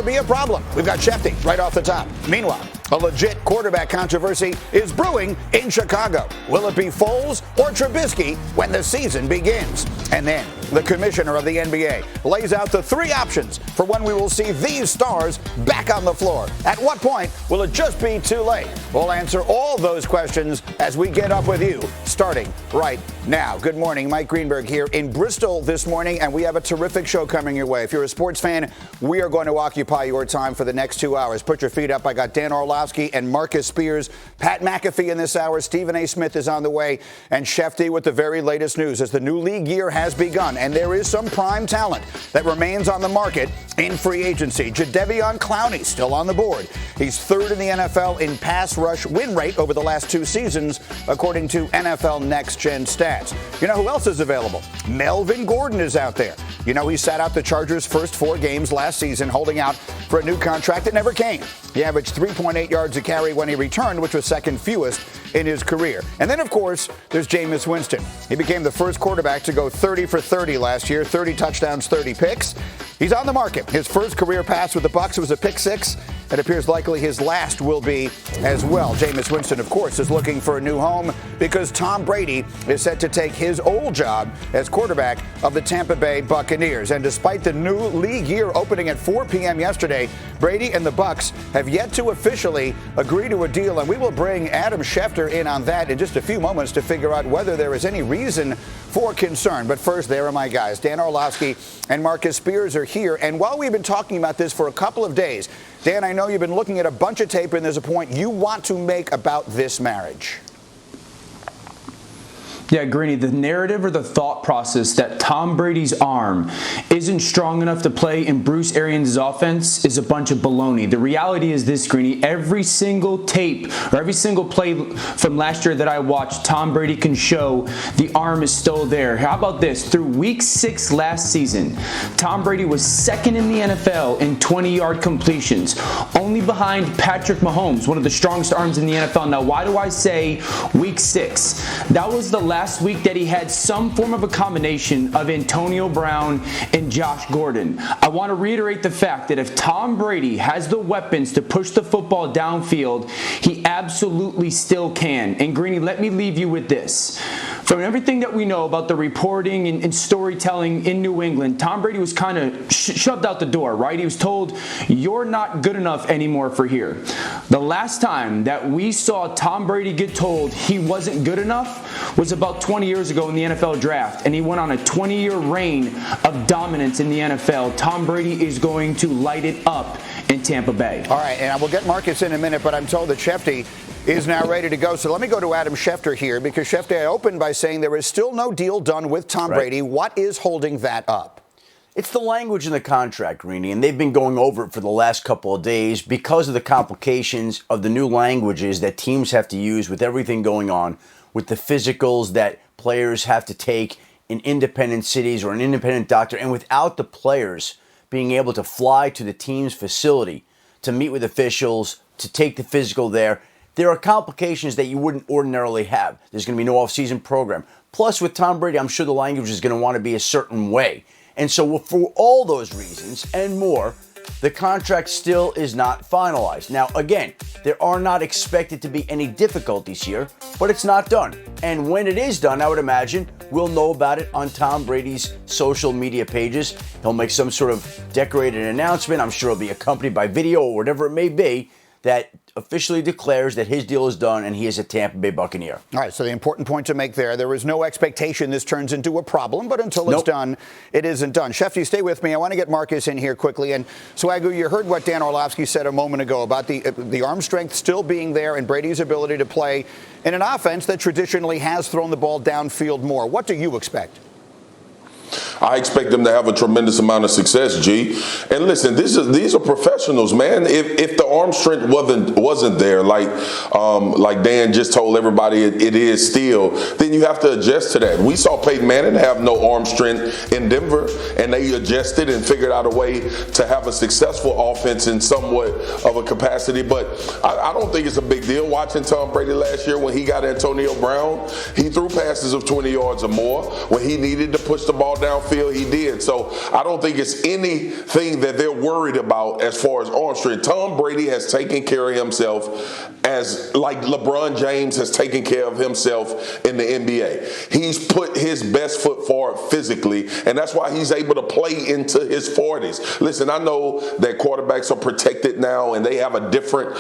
be a problem? We've got Shefty right off the top. Meanwhile, a legit quarterback controversy is brewing in Chicago. Will it be Foles or Trubisky when the season begins? And then the commissioner of the NBA lays out the 3 options for when we will see these stars back on the floor. At what point will it just be too late? We'll answer all those questions as we get up with you, starting right now. Good morning. Mike Greenberg here in Bristol this morning, and we have a terrific show coming your way. If you're a sports fan, we are going to occupy your time for the next 2 hours. Put your feet up. I got Dan Orlovsky and Marcus Spears, Pat McAfee in this hour. Stephen A. Smith is on the way, and Shefty with the very latest news as the new league year has begun, and there is some prime talent that remains on the market in free agency. Jadeveon Clowney still on the board. He's 3rd in the NFL in pass rush win rate over the last 2 seasons, according to NFL Next Gen stats. You know who else is available? Melvin Gordon is out there. You know, he sat out the Chargers' first 4 games last season, holding out for a new contract that never came. He averaged 3.8 yards a carry when he returned, which was second fewest in his career. And then, of course, there's Jameis Winston. He became the first quarterback to go 30 for 30 last year, 30 touchdowns, 30 picks. He's on the market. His first career pass with the Bucs was a pick 6. It appears likely his last will be as well. Jameis Winston, of course, is looking for a new home because Tom Brady is set to take his old job as quarterback of the Tampa Bay Buccaneers. And despite the new league year opening at 4 p.m. yesterday, Brady and the Bucs have yet to officially agree to a deal. And we will bring Adam Schefter in on that in just a few moments to figure out whether there is any reason for concern. But first, there are my guys. Dan Orlovsky and Marcus Spears are here. And while we've been talking about this for a couple of days, Dan, I know you've been looking at a bunch of tape, and there's a point you want to make about this marriage. Yeah, Greeny, the narrative or the thought process that Tom Brady's arm isn't strong enough to play in Bruce Arians' offense is a bunch of baloney. The reality is this, Greeny, every single tape or every single play from last year that I watched, Tom Brady can show the arm is still there. How about this? Through week 6 last season, Tom Brady was 2nd in the NFL in 20-yard completions, only behind Patrick Mahomes, one of the strongest arms in the NFL. Now, why do I say week 6? That was the last week that he had some form of a combination of Antonio Brown and Josh Gordon. I want to reiterate the fact that if Tom Brady has the weapons to push the football downfield, he absolutely still can. And Greeny, let me leave you with this. From everything that we know about the reporting and storytelling in New England, Tom Brady was kind of shoved out the door, right? He was told, you're not good enough anymore for here. The last time that we saw Tom Brady get told he wasn't good enough was about 20 years ago in the NFL draft, and he went on a 20-year reign of dominance in the NFL. Tom Brady is going to light it up in Tampa Bay. All right, and I will get Marcus in a minute, but I'm told that Shefty is now ready to go. So let me go to Adam Schefter here, because Shefty, I opened by saying there is still no deal done with Tom Brady. What is holding that up? It's the language in the contract, Greeny, and they've been going over it for the last couple of days because of the complications of the new languages that teams have to use with everything going on, with the physicals that players have to take in independent cities or an independent doctor, and without the players being able to fly to the team's facility to meet with officials, to take the physical there. There are complications that you wouldn't ordinarily have. There's going to be no off-season program. Plus, with Tom Brady, I'm sure the language is going to want to be a certain way. And so for all those reasons and more, the contract still is not finalized. Now, again, there are not expected to be any difficulties here, but it's not done. And when it is done, I would imagine we'll know about it on Tom Brady's social media pages. He'll make some sort of decorated announcement. I'm sure it'll be accompanied by video or whatever it may be that officially declares that his deal is done and he is a Tampa Bay Buccaneer. All right, so the important point to make there is no expectation this turns into a problem, but until it's done, it isn't done. Shefty, stay with me. I want to get Marcus in here quickly. And Swagu, you heard what Dan Orlovsky said a moment ago about the arm strength still being there and Brady's ability to play in an offense that traditionally has thrown the ball downfield more. What do you expect? I expect them to have a tremendous amount of success, G. And listen, these are professionals, man. If the arm strength wasn't there, like Dan just told everybody it is still, then you have to adjust to that. We saw Peyton Manning have no arm strength in Denver, and they adjusted and figured out a way to have a successful offense in somewhat of a capacity. But I don't think it's a big deal. Watching Tom Brady last year when he got Antonio Brown, he threw passes of 20 yards or more when he needed to push the ball downfield. downfield, he did. So I don't think it's anything that they're worried about as far as arm strength. Tom Brady has taken care of himself as like LeBron James has taken care of himself in the NBA. He's put his best foot forward physically, and that's why he's able to play into his 40s. Listen, I know that quarterbacks are protected now, and they have a different,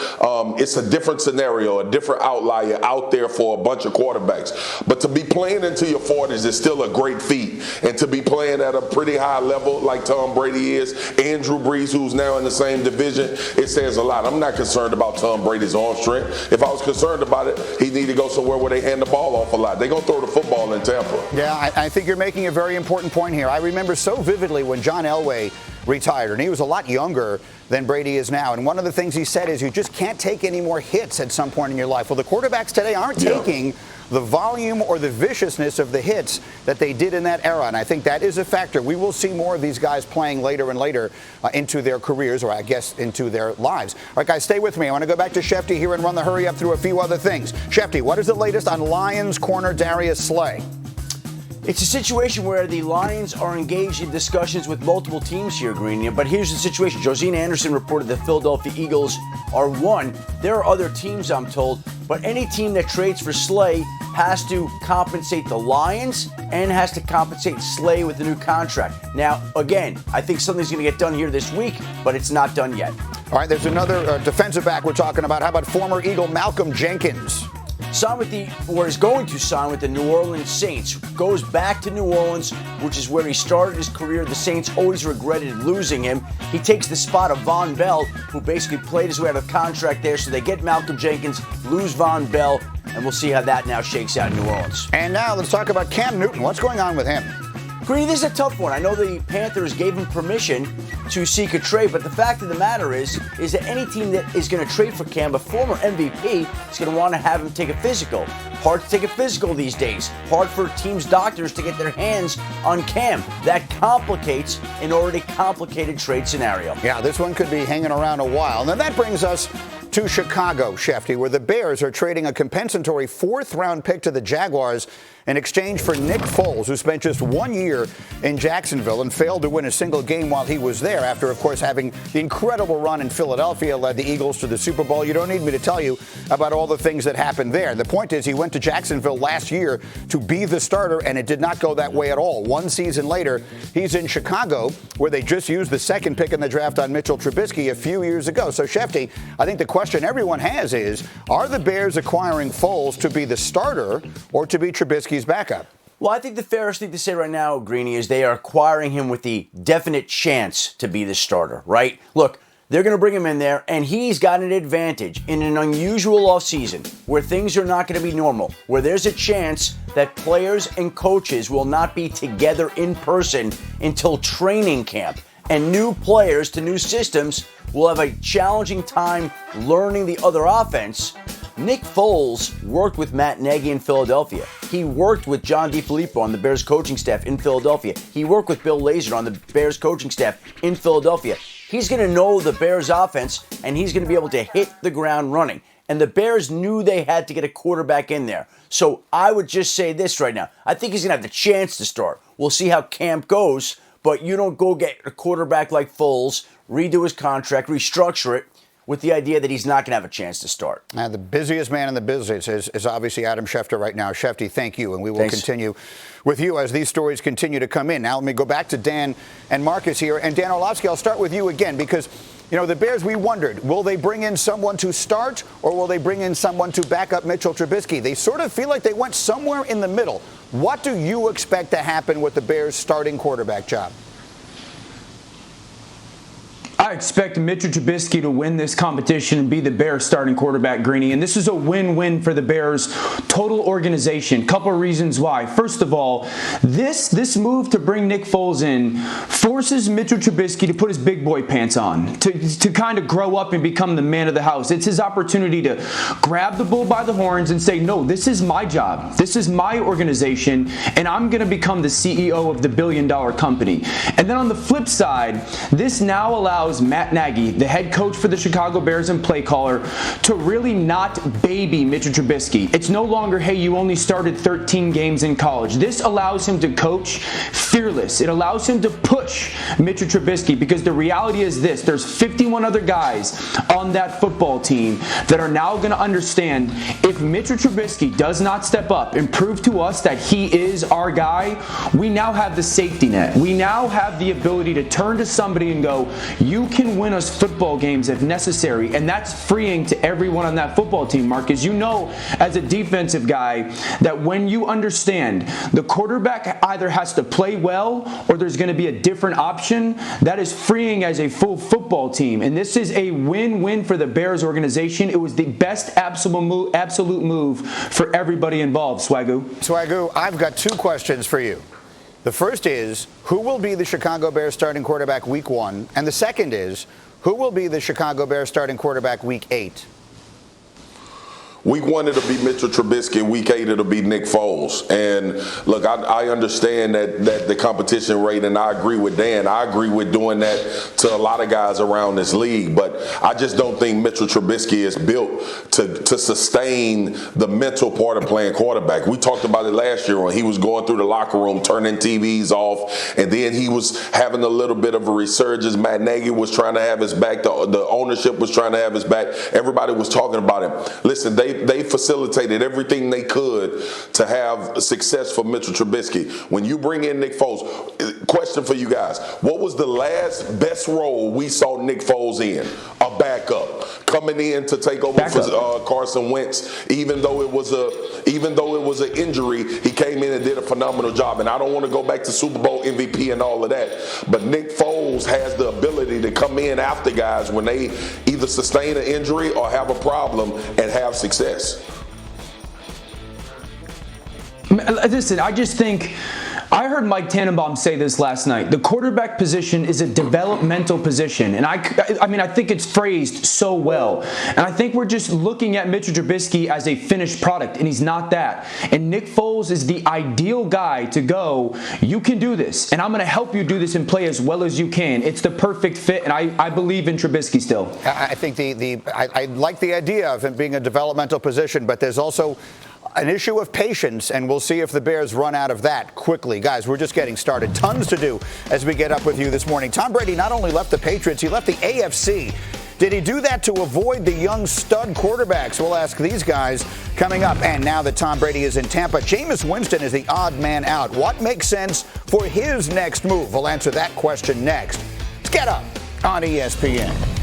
it's a different scenario, a different outlier out there for a bunch of quarterbacks. But to be playing into your 40s is still a great feat, and to be playing at a pretty high level like Tom Brady is, Andrew Brees, who's now in the same division, it says a lot. I'm not concerned about Tom Brady's arm strength. If I was concerned about it, he need to go somewhere where they hand the ball off a lot. They're going to throw the football in Tampa. Yeah, I think you're making a very important point here. I remember so vividly when John Elway retired, and he was a lot younger than Brady is now. And one of the things he said is you just can't take any more hits at some point in your life. Well, the quarterbacks today aren't taking the volume or the viciousness of the hits that they did in that era. And I think that is a factor. We will see more of these guys playing later and later into their careers, or I guess into their lives. All right, guys, stay with me. I want to go back to Shefty here and run the hurry up through a few other things. Shefty, what is the latest on Lions corner Darius Slay? It's a situation where the Lions are engaged in discussions with multiple teams here, Greeny. But here's the situation. Josina Anderson reported the Philadelphia Eagles are one. There are other teams, I'm told. But any team that trades for Slay has to compensate the Lions and has to compensate Slay with a new contract. Now, again, I think something's going to get done here this week, but it's not done yet. All right, there's another defensive back we're talking about. How about former Eagle Malcolm Jenkins? Signed with is going to sign with the New Orleans Saints. Goes back to New Orleans, which is where he started his career. The Saints always regretted losing him. He takes the spot of Von Bell, who basically played his way out of contract there. So they get Malcolm Jenkins, lose Von Bell, and we'll see how that now shakes out in New Orleans. And now let's talk about Cam Newton. What's going on with him? Greeny, this is a tough one. I know the Panthers gave him permission to seek a trade, but the fact of the matter is that any team that is going to trade for Cam, a former MVP, is going to want to have him take a physical. Hard to take a physical these days. Hard for teams' doctors to get their hands on Cam. That complicates an already complicated trade scenario. Yeah, this one could be hanging around a while. Now that brings us to Chicago, Shefty, where the Bears are trading a compensatory fourth-round pick to the Jaguars in exchange for Nick Foles, who spent just 1 year in Jacksonville and failed to win a single game while he was there after, of course, having the incredible run in Philadelphia, led the Eagles to the Super Bowl. You don't need me to tell you about all the things that happened there. The point is he went to Jacksonville last year to be the starter, and it did not go that way at all. One season later, he's in Chicago, where they just used the second pick in the draft on Mitchell Trubisky a few years ago. So, Shefty, I think the question everyone has is, are the Bears acquiring Foles to be the starter or to be Trubisky's backup? Well, I think the fairest thing to say right now, Greeny, is they are acquiring him with the definite chance to be the starter, right? Look, they're going to bring him in there, and he's got an advantage in an unusual offseason where things are not going to be normal, where there's a chance that players and coaches will not be together in person until training camp. And new players to new systems will have a challenging time learning the other offense. Nick Foles worked with Matt Nagy in Philadelphia. He worked with John DeFilippo on the Bears coaching staff in Philadelphia. He worked with Bill Lazor on the Bears coaching staff in Philadelphia. He's going to know the Bears offense, and he's going to be able to hit the ground running. And the Bears knew they had to get a quarterback in there. So I would just say this right now. I think he's going to have the chance to start. We'll see how camp goes, but you don't go get a quarterback like Foles, redo his contract, restructure it, with the idea that he's not going to have a chance to start. Now, the busiest man in the business is obviously Adam Schefter right now. Shefty, thank you, and we will continue with you as these stories continue to come in. Now, let me go back to Dan and Marcus here. And Dan Orlovsky, I'll start with you again because, you know, the Bears, we wondered, will they bring in someone to start or will they bring in someone to back up Mitchell Trubisky? They sort of feel like they went somewhere in the middle. What do you expect to happen with the Bears' starting quarterback job? I expect Mitchell Trubisky to win this competition and be the Bears starting quarterback, Greeny. And this is a win-win for the Bears' total organization. Couple of reasons why. First of all, this move to bring Nick Foles in forces Mitchell Trubisky to put his big boy pants on, to kind of grow up and become the man of the house. It's his opportunity to grab the bull by the horns and say, no, this is my job. This is my organization, and I'm going to become the CEO of the billion-dollar company. And then on the flip side, this now allows allows Matt Nagy, the head coach for the Chicago Bears and play caller, to really not baby Mitchell Trubisky. It's no longer, hey, you only started 13 games in college. This allows him to coach fearless. It allows him to push Mitchell Trubisky, because the reality is this: there's 51 other guys on that football team that are now going to understand, if Mitchell Trubisky does not step up and prove to us that he is our guy, we now have the safety net. We now have the ability to turn to somebody and go, you can win us football games if necessary. And that's freeing to everyone on that football team, Marcus. You know, as a defensive guy, that when you understand the quarterback either has to play well or there's going to be a different option, that is freeing as a full football team. And this is a win-win for the Bears organization. It was the best absolute move for everybody involved, Swagoo. Swagoo, I've got two questions for you. The first is, who will be the Chicago Bears starting quarterback week 1? And the second is, who will be the Chicago Bears starting quarterback week 8? Week 1, it'll be Mitchell Trubisky. Week 8, it'll be Nick Foles. And look, I understand that the competition rate, and I agree with Dan. I agree with doing that to a lot of guys around this league. But I just don't think Mitchell Trubisky is built to sustain the mental part of playing quarterback. We talked about it last year when he was going through the locker room, turning TVs off, and then he was having a little bit of a resurgence. Matt Nagy was trying to have his back. The ownership was trying to have his back. Everybody was talking about him. Listen, they facilitated everything they could to have success for Mitchell Trubisky. When you bring in Nick Foles, question for you guys: what was the last best role we saw Nick Foles in? A backup, coming in to take over for Carson Wentz. Even though it was an injury, he came in and did a phenomenal job. And I don't want to go back to Super Bowl MVP and all of that, but Nick Foles has the ability to come in after guys when they either sustain an injury or have a problem and have success. Listen, I just think, I heard Mike Tannenbaum say this last night. The quarterback position is a developmental position. And I mean, I think it's phrased so well. And I think we're just looking at Mitchell Trubisky as a finished product, and he's not that. And Nick Foles is the ideal guy to go, you can do this, and I'm going to help you do this and play as well as you can. It's the perfect fit, and I believe in Trubisky still. I think I like the idea of it being a developmental position, but there's also an issue of patience, and we'll see if the Bears run out of that quickly. Guys, we're just getting started. Tons to do as we get up with you this morning. Tom Brady not only left the Patriots, he left the AFC. Did he do that to avoid the young stud quarterbacks? We'll ask these guys coming up. And now that Tom Brady is in Tampa, Jameis Winston is the odd man out. What makes sense for his next move? We'll answer that question next. Let's get up on ESPN.